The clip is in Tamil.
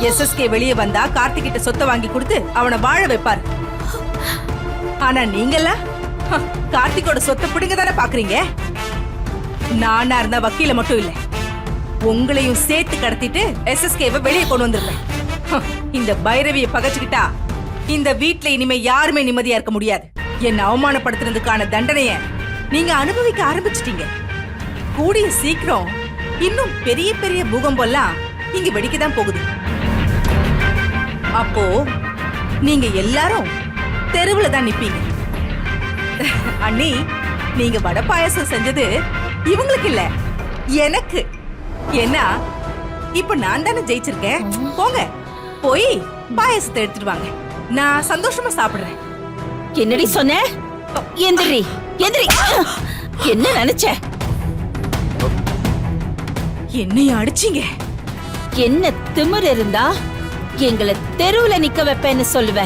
எஸ்எஸ்கே வெளியே வந்தா கார்த்திக் கிட்ட சொத்தை வாங்கி கொடுத்து அவனை வாழ வைப்பார். ஆனா நீங்கல்ல கார்த்திகோட சொத்தை பிடிங்க தானே பாக்குறீங்க. நானா இருந்தா வக்கீல மட்டும் இல்ல, உங்களையும் சேர்த்து கடத்திட்டு எஸ்எஸ்கேவை வெளியே கொண்டு வந்திருப்பேன். இந்த பைரவியை பகைச்சுக்கிட்டா இந்த வீட்ல இனிமே யாருமே நிம்மதியா இருக்க முடியாது. என்ன அவமானப்படுத்துறதுக்கான தண்டனைய நீங்க அனுபவிக்க ஆரம்பிச்சிட்டீங்க. கூடிய சீக்கிரம் இன்னும் பெரிய பெரிய பூகம்பெல்லாம் இங்க வெடிக்கதான் போகுது. அப்போ நீங்க எல்லாரும் தெருவுல தான் நிப்பீங்க. அண்ணி, நீங்க வடை பாயாசம் செஞ்சது இவங்களுக்கு இல்ல, எனக்கு. ஏன்னா இப்ப நான் தானே ஜெயிச்சிருக்கேன். போங்க, போய் பாயாசத்தை எடுத்துட்டு வாங்க, நான் சந்தோஷமா சாப்பிடுறேன். என்னடி சொன்ன? எந்திரி எந்திரி. என்ன நினைச்ச? என்னைய அடிச்சீங்க. என்ன திமிரு இருந்தா எங்களை தெருவுல நிக்க வைப்பேன்னு சொல்லுவ?